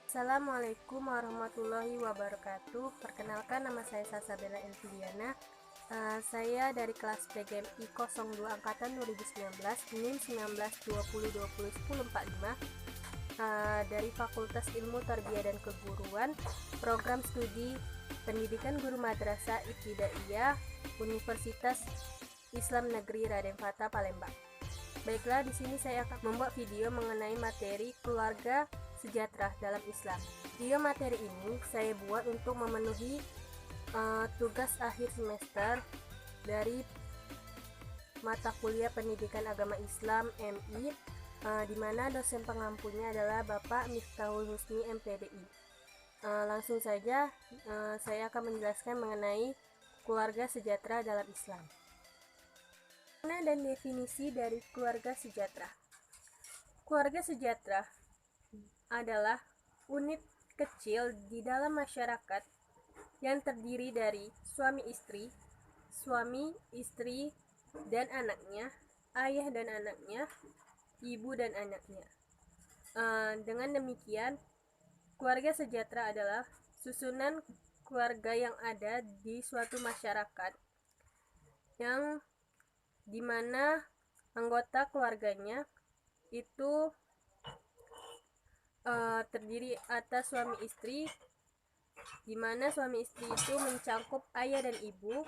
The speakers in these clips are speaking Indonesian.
Assalamualaikum warahmatullahi wabarakatuh. Perkenalkan, nama saya Salsabella Elvidiana. Saya dari kelas PGMI 02 Angkatan 2019, NIM 1920201045, dari Fakultas Ilmu Tarbiyah dan Keguruan, Program Studi Pendidikan Guru Madrasah Ibtidaiyah, Universitas Islam Negeri Raden Fatah Palembang. Baiklah, di sini saya akan membuat video mengenai materi keluarga sejahtera dalam Islam. Video materi ini saya buat untuk memenuhi tugas akhir semester dari mata kuliah Pendidikan Agama Islam MI, di mana dosen pengampunya adalah Bapak Miftahul Husni MPDI. Langsung saja saya akan menjelaskan mengenai keluarga sejahtera dalam Islam. Makna dan definisi dari keluarga sejahtera. Keluarga sejahtera adalah unit kecil di dalam masyarakat yang terdiri dari suami istri dan anaknya, ayah dan anaknya, ibu dan anaknya. Dengan demikian, keluarga sejahtera adalah susunan keluarga yang ada di suatu masyarakat yang dimana anggota keluarganya itu terdiri atas suami istri, di mana suami istri itu mencakup ayah dan ibu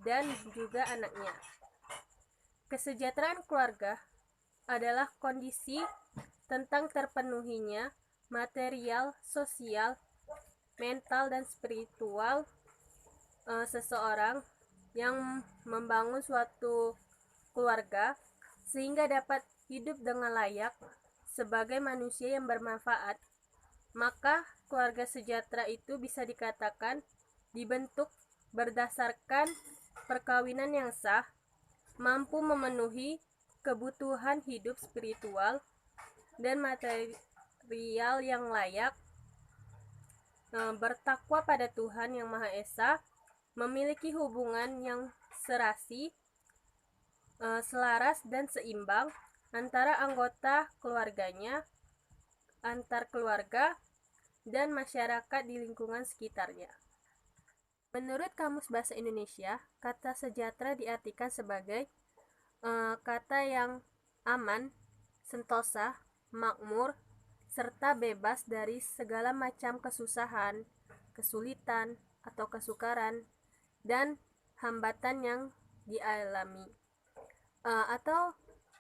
dan juga anaknya. Kesejahteraan keluarga adalah kondisi tentang terpenuhinya material, sosial, mental, dan spiritual seseorang yang membangun suatu keluarga sehingga dapat hidup dengan layak sebagai manusia yang bermanfaat. Maka keluarga sejahtera itu bisa dikatakan dibentuk berdasarkan perkawinan yang sah, mampu memenuhi kebutuhan hidup spiritual dan material yang layak, bertakwa pada Tuhan Yang Maha Esa, memiliki hubungan yang serasi, selaras dan seimbang antara anggota keluarganya, antar keluarga, dan masyarakat di lingkungan sekitarnya. Menurut Kamus Bahasa Indonesia, kata sejahtera diartikan sebagai kata yang aman, sentosa, makmur, serta bebas dari segala macam kesusahan, kesulitan, atau kesukaran, dan hambatan yang dialami. Atau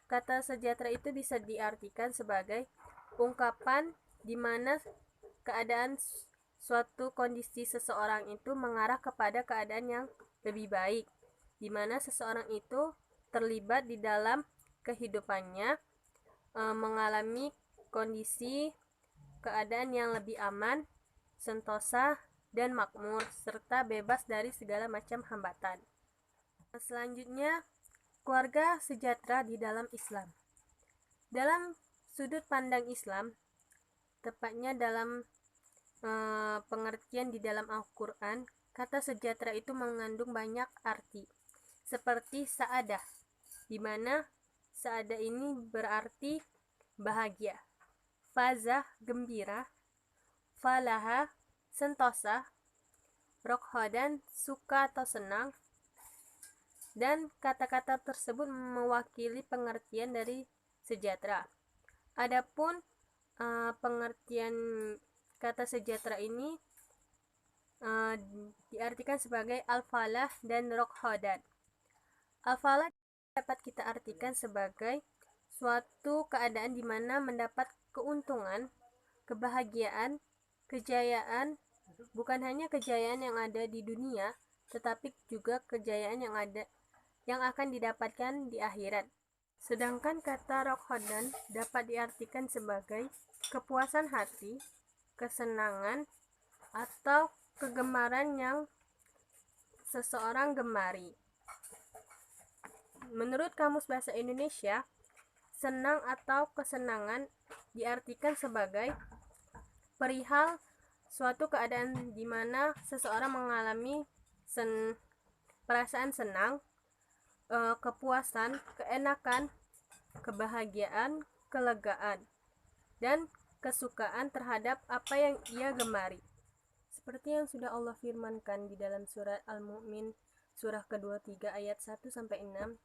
kata sejahtera itu bisa diartikan sebagai ungkapan di mana keadaan suatu kondisi seseorang itu mengarah kepada keadaan yang lebih baik, di mana seseorang itu terlibat di dalam kehidupannya, mengalami kondisi keadaan yang lebih aman, sentosa, dan makmur, serta bebas dari segala macam hambatan. Selanjutnya, keluarga sejahtera di dalam Islam. Dalam sudut pandang Islam, tepatnya dalam pengertian di dalam Al-Quran, kata sejahtera itu mengandung banyak arti, seperti sa'adah, di mana sa'adah ini berarti bahagia, fazah, gembira, falaha, sentosa, rokhodan, suka atau senang, dan kata-kata tersebut mewakili pengertian dari sejahtera. Adapun pengertian kata sejahtera ini diartikan sebagai al-falah dan rokhodan. Al-falah dapat kita artikan sebagai suatu keadaan di mana mendapat keuntungan, kebahagiaan, kejayaan, bukan hanya kejayaan yang ada di dunia, tetapi juga kejayaan yang akan didapatkan di akhirat. Sedangkan kata rokhodan dapat diartikan sebagai kepuasan hati, kesenangan, atau kegemaran yang seseorang gemari. Menurut Kamus Bahasa Indonesia, senang atau kesenangan diartikan sebagai perihal suatu keadaan di mana seseorang mengalami perasaan senang, kepuasan, keenakan, kebahagiaan, kelegaan, dan kesukaan terhadap apa yang ia gemari. Seperti yang sudah Allah firmankan di dalam surat Al-Mu'min surah kedua 3 ayat 1-6,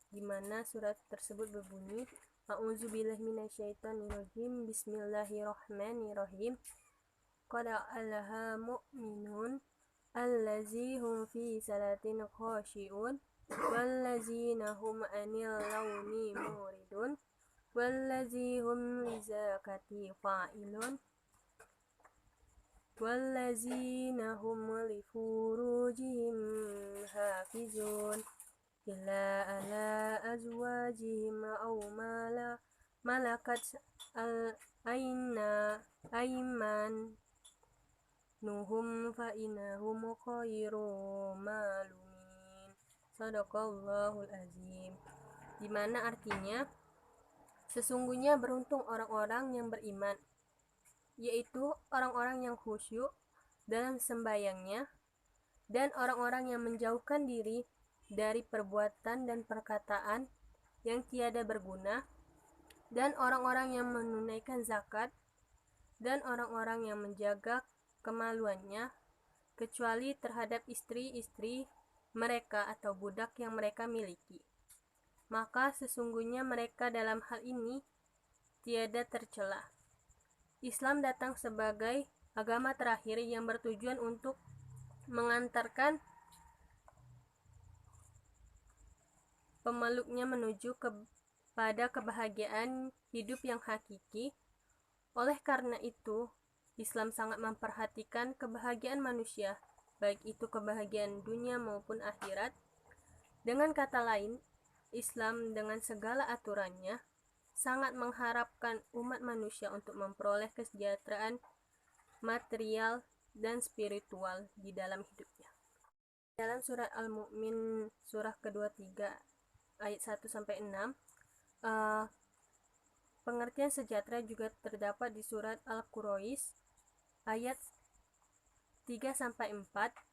di mana surat tersebut berbunyi, A'udzubillahi minasyaitonirrajim, Bismillahirrahmanirrahim. Qad aflaha mu'minun allazi hum fi salatin khashi'un wallazina hum 'anil lagwi muridun wallazi hum lizakati fa'ilun wallazina hum lifurujihim hafizun illa ala azwajihim aw malakat aymanuhum fa innahum khairu malumin. Shadaqallahul azim. Di mana artinya, sesungguhnya beruntung orang-orang yang beriman, yaitu orang-orang yang khusyuk dalam sembahyangnya, dan orang-orang yang menjauhkan diri dari perbuatan dan perkataan yang tiada berguna, dan orang-orang yang menunaikan zakat, dan orang-orang yang menjaga kemaluannya, kecuali terhadap istri-istri mereka atau budak yang mereka miliki. Maka sesungguhnya mereka dalam hal ini tiada tercela. Islam datang sebagai agama terakhir yang bertujuan untuk mengantarkan pemeluknya menuju kepada kebahagiaan hidup yang hakiki. Oleh karena itu, Islam sangat memperhatikan kebahagiaan manusia, baik itu kebahagiaan dunia maupun akhirat. Dengan kata lain, Islam dengan segala aturannya sangat mengharapkan umat manusia untuk memperoleh kesejahteraan material dan spiritual di dalam hidupnya. Dalam surat Al-Mu'min surah kedua 3 ayat 1-6, pengertian sejahtera juga terdapat di surat Al-Quraish ayat 3-4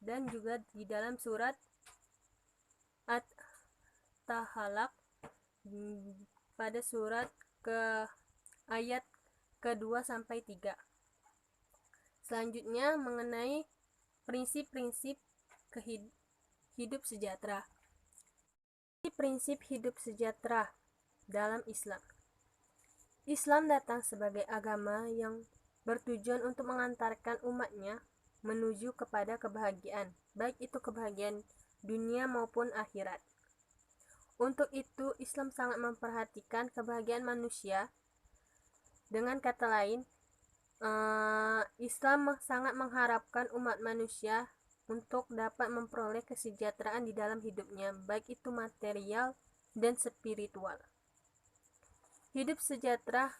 dan juga di dalam surat At-Tahalaq pada surat ayat ke-2-3. Selanjutnya mengenai prinsip-prinsip hidup sejahtera. Prinsip hidup sejahtera dalam Islam. Islam datang sebagai agama yang bertujuan untuk mengantarkan umatnya menuju kepada kebahagiaan, baik itu kebahagiaan dunia maupun akhirat. Untuk itu, Islam sangat memperhatikan kebahagiaan manusia. Dengan kata lain, Islam sangat mengharapkan umat manusia untuk dapat memperoleh kesejahteraan di dalam hidupnya, baik itu material dan spiritual. Hidup sejahtera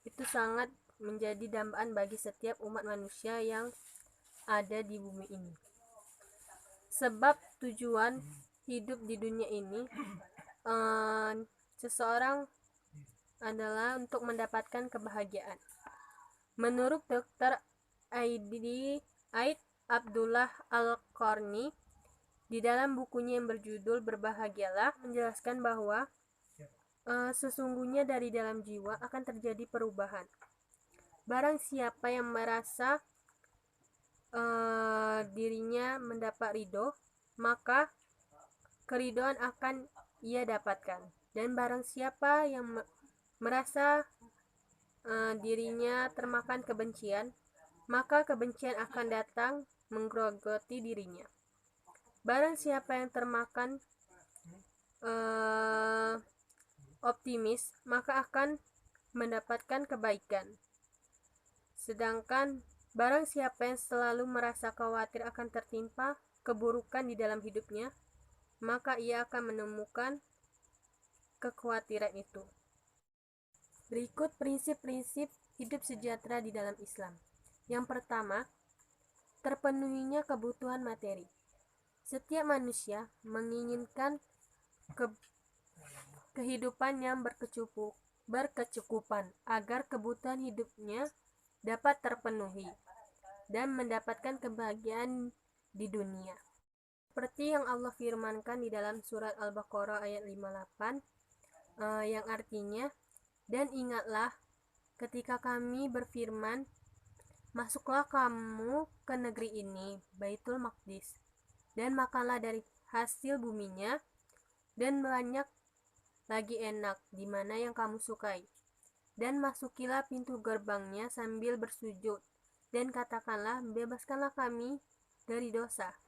itu sangat menjadi dambaan bagi setiap umat manusia yang ada di bumi ini. Sebab tujuan hidup di dunia ini seseorang adalah untuk mendapatkan kebahagiaan. Menurut Dr. Aid Abdullah Al-Qarni, di dalam bukunya yang berjudul Berbahagialah, menjelaskan bahwa sesungguhnya dari dalam jiwa akan terjadi perubahan. Barang siapa yang merasa dirinya mendapat ridho, maka keridhaan akan ia dapatkan. Dan barang siapa yang merasa dirinya termakan kebencian, maka kebencian akan datang menggerogoti dirinya. Barang siapa yang termakan optimis, maka akan mendapatkan kebaikan. Sedangkan barang siapa yang selalu merasa khawatir akan tertimpa keburukan di dalam hidupnya, maka ia akan menemukan kekhawatiran itu. Berikut prinsip-prinsip hidup sejahtera di dalam Islam. Yang pertama, terpenuhinya kebutuhan materi. Setiap manusia menginginkan kehidupan yang berkecukupan agar kebutuhan hidupnya dapat terpenuhi dan mendapatkan kebahagiaan di dunia. Seperti yang Allah firmankan di dalam surat Al-Baqarah ayat 58, yang artinya, dan ingatlah ketika kami berfirman Masuklah kamu ke negeri ini, Baitul Maqdis, dan makanlah dari hasil buminya, dan banyak lagi enak di mana yang kamu sukai. Dan masukilah pintu gerbangnya sambil bersujud, dan katakanlah, bebaskanlah kami dari dosa.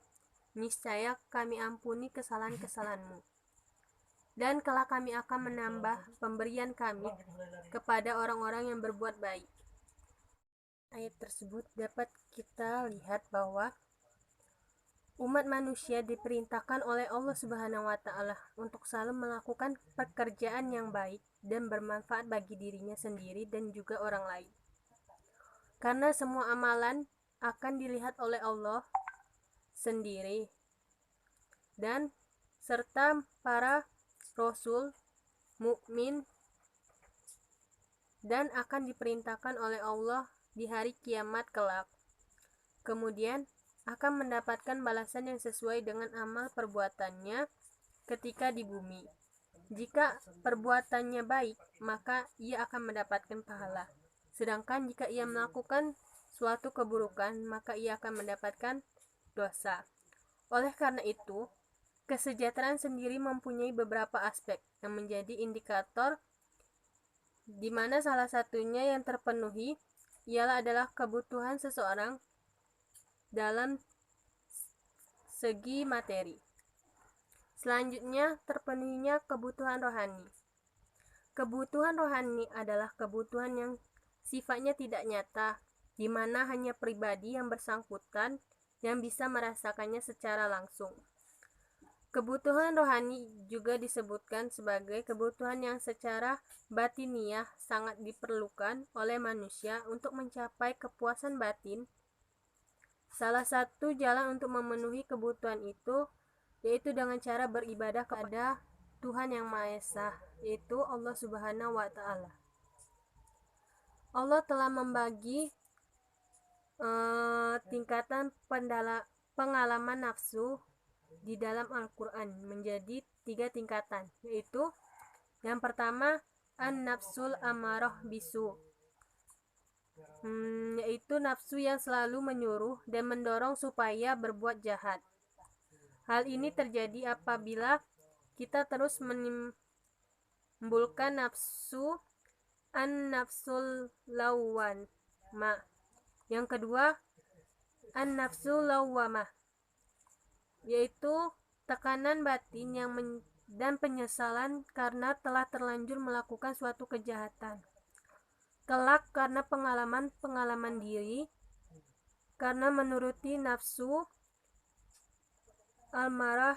Niscaya kami ampuni kesalahan-kesalahanmu. Dan kelak kami akan menambah pemberian kami kepada orang-orang yang berbuat baik. Ayat tersebut dapat kita lihat bahwa umat manusia diperintahkan oleh Allah Subhanahu wa Ta'ala untuk selalu melakukan pekerjaan yang baik dan bermanfaat bagi dirinya sendiri dan juga orang lain. Karena semua amalan akan dilihat oleh Allah sendiri dan serta para rasul, mukmin, dan akan diperintahkan oleh Allah di hari kiamat kelak. Kemudian akan mendapatkan balasan yang sesuai dengan amal perbuatannya ketika di bumi. Jika perbuatannya baik, maka ia akan mendapatkan pahala. Sedangkan jika ia melakukan suatu keburukan, maka ia akan mendapatkan dosa. Oleh karena itu, kesejahteraan sendiri mempunyai beberapa aspek yang menjadi indikator di mana salah satunya yang terpenuhi ialah adalah kebutuhan seseorang dalam segi materi. Selanjutnya, terpenuhinya kebutuhan rohani. Kebutuhan rohani adalah kebutuhan yang sifatnya tidak nyata, di mana hanya pribadi yang bersangkutan yang bisa merasakannya secara langsung. Kebutuhan rohani juga disebutkan sebagai kebutuhan yang secara batiniah sangat diperlukan oleh manusia untuk mencapai kepuasan batin. Salah satu jalan untuk memenuhi kebutuhan itu yaitu dengan cara beribadah kepada Tuhan yang Maha Esa, yaitu Allah Subhanahu wa Ta'ala. Allah telah membagi tingkatan pengalaman nafsu di dalam Al-Quran menjadi 3 tingkatan, yaitu yang pertama an-nafsul amarah bisu, yaitu nafsu yang selalu menyuruh dan mendorong supaya berbuat jahat. Hal ini terjadi apabila kita terus menimbulkan nafsu an-nafsul lawwamah. Yang kedua an-nafsul lawwamah, yaitu tekanan batin dan penyesalan karena telah terlanjur melakukan suatu kejahatan. Kelak karena pengalaman diri, karena menuruti nafsu al-marah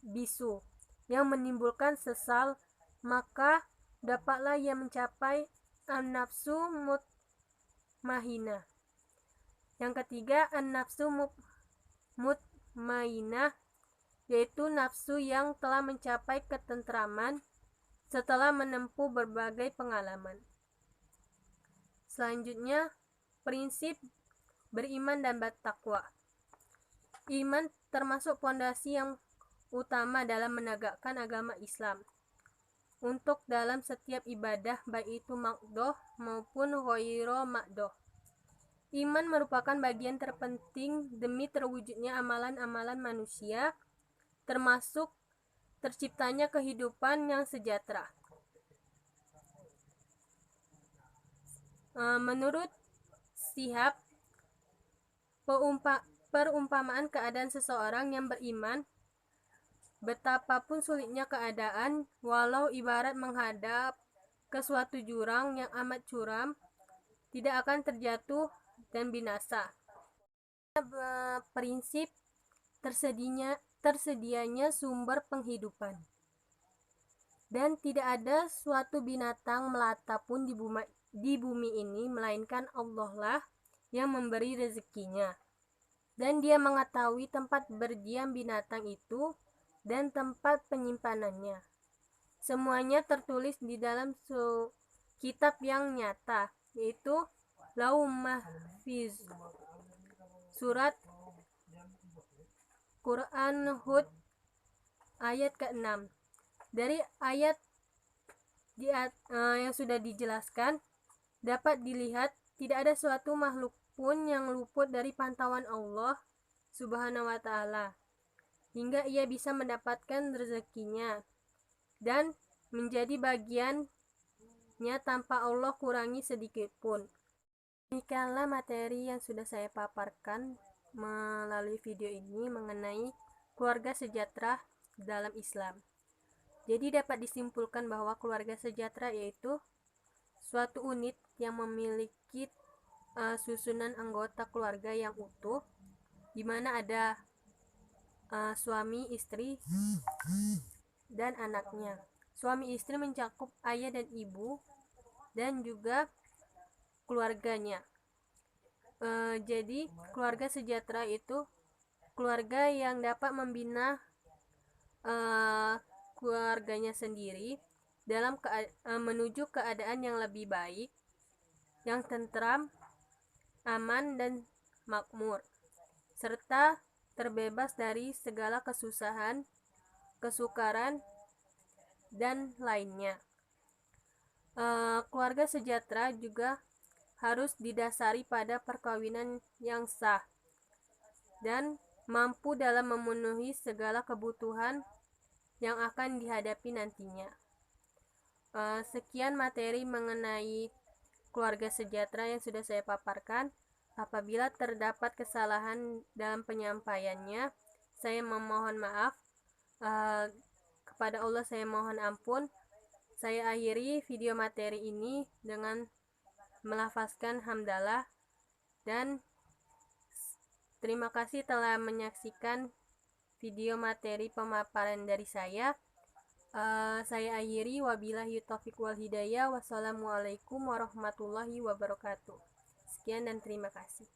bisu yang menimbulkan sesal, maka dapatlah ia mencapai an-nafsu mutmainah. Yang ketiga an-nafsu mutmainah, yaitu nafsu yang telah mencapai ketentraman setelah menempuh berbagai pengalaman. Selanjutnya, prinsip beriman dan bertakwa. Iman termasuk pondasi yang utama dalam menegakkan agama Islam. Untuk dalam setiap ibadah, baik itu maqdoh maupun ghairu maqdoh. Iman merupakan bagian terpenting demi terwujudnya amalan-amalan manusia, termasuk terciptanya kehidupan yang sejahtera. Menurut Shihab, perumpamaan keadaan seseorang yang beriman, betapapun sulitnya keadaan, walau ibarat menghadap ke suatu jurang yang amat curam, tidak akan terjatuh dan binasa. Prinsip tersedianya sumber penghidupan, dan tidak ada suatu binatang melata pun di bumi ini melainkan Allah lah yang memberi rezekinya, dan Dia mengetahui tempat berdiam binatang itu dan tempat penyimpanannya. Semuanya tertulis di dalam kitab yang nyata, yaitu Lauh Mahfuz. Surat Quran Hud ayat ke-6. Dari ayat yang sudah dijelaskan, dapat dilihat tidak ada suatu makhluk pun yang luput dari pantauan Allah Subhanahu wa Ta'ala, hingga ia bisa mendapatkan rezekinya dan menjadi bagiannya tanpa Allah kurangi sedikit pun. Demikianlah materi yang sudah saya paparkan melalui video ini mengenai keluarga sejahtera dalam Islam. Jadi dapat disimpulkan bahwa keluarga sejahtera yaitu suatu unit yang memiliki susunan anggota keluarga yang utuh, di mana ada suami, istri, dan anaknya. Suami istri mencakup ayah dan ibu dan juga keluarganya. Jadi keluarga sejahtera itu keluarga yang dapat membina keluarganya sendiri dalam menuju keadaan yang lebih baik, yang tentram, aman, dan makmur, serta terbebas dari segala kesusahan, kesukaran, dan lainnya. Keluarga sejahtera juga harus didasari pada perkawinan yang sah dan mampu dalam memenuhi segala kebutuhan yang akan dihadapi nantinya. Sekian materi mengenai keluarga sejahtera yang sudah saya paparkan. Apabila terdapat kesalahan dalam penyampaiannya, saya memohon maaf. Kepada Allah saya mohon ampun. Saya akhiri video materi ini dengan melafazkan hamdalah, dan terima kasih telah menyaksikan video materi pemaparan dari saya. Saya akhiri, wabillahi taufiq wal hidayah. Wassalamualaikum warahmatullahi wabarakatuh. Sekian dan terima kasih.